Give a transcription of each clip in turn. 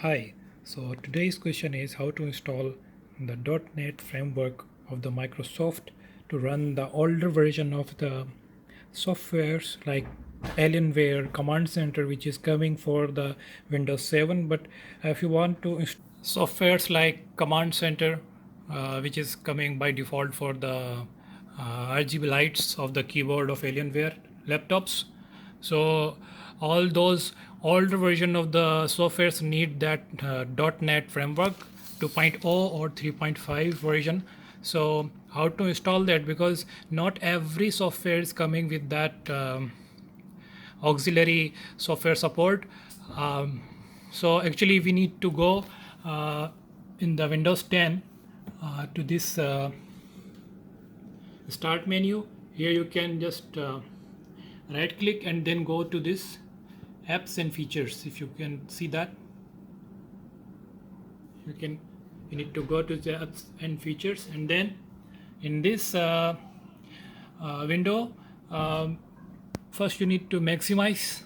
Hi, so today's question is how to install the .NET framework of the Microsoft to run the older version of the softwares like Alienware Command Center, which is coming for the Windows 7. But if you want to softwares like Command Center, which is coming by default for the RGB lights of the keyboard of Alienware laptops. So all those older version of the softwares need that .NET framework 2.0 or 3.5 version. So how to install that, because not every software is coming with that auxiliary software support. So actually we need to go in the Windows 10 to this start menu. Here you can just right click and then go to this apps and features. If you can see that, you need to go to the apps and features, and then in this window, first you need to maximize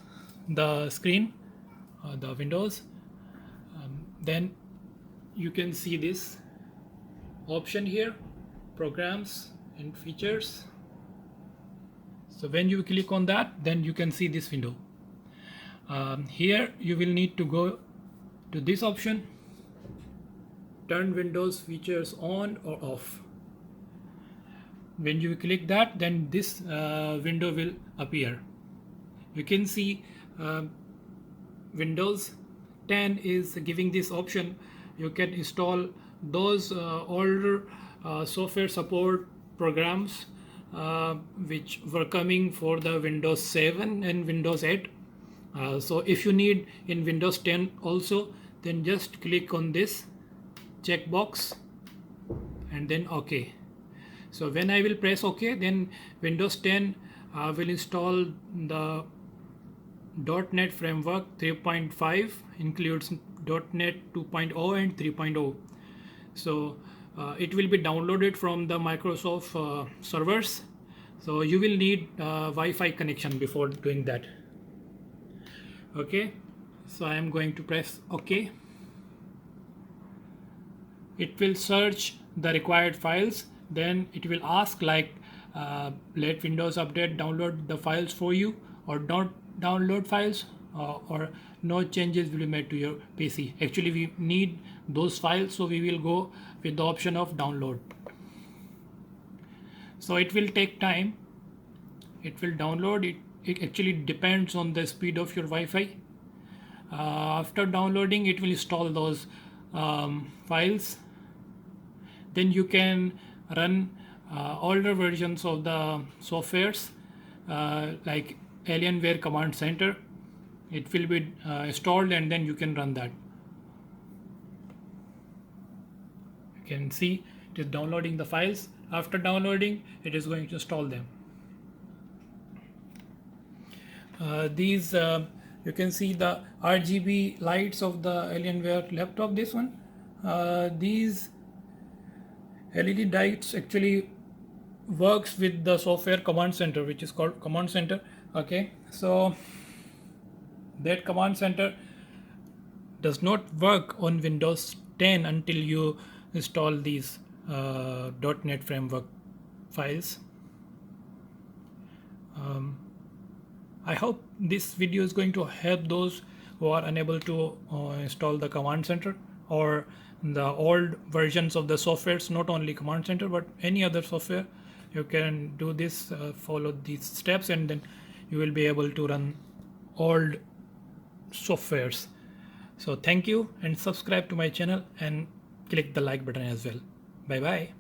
the screen, the windows. Then you can see this option here, programs and features. So when you click on that, then you can see this window. Here you will need to go to this option, turn Windows features on or off. When you click that, then this window will appear. You can see Windows 10 is giving this option. You can install those older software support programs which were coming for the Windows 7 and Windows 8. So if you need in Windows 10 also, then just click on this checkbox and then OK. So when I will press OK, then Windows 10 will install the .NET Framework 3.5, includes .NET 2.0 and 3.0. So it will be downloaded from the Microsoft servers. So you will need Wi-Fi connection before doing that. Okay, so I am going to press OK. It will search the required files. Then it will ask like let Windows Update download the files for you, or don't download files, or no changes will be made to your PC. Actually we need those files, so we will go with the option of download. So it will take time, it will download. It actually depends on the speed of your Wi-Fi. After downloading, it will install those files. Then you can run older versions of the softwares like Alienware Command Center. It will be installed, and then you can run that. You can see it is downloading the files. After downloading, it is going to install them. These you can see the RGB lights of the Alienware laptop. This one, these LED lights actually works with the software Command Center, which is called Command Center. Okay, so that Command Center does not work on Windows 10 until you install these .NET Framework files. I hope this video is going to help those who are unable to install the Command Center or the old versions of the softwares, not only Command Center but any other software. You can do this, follow these steps, and then you will be able to run old softwares. So thank you, and subscribe to my channel and click the like button as well. Bye bye.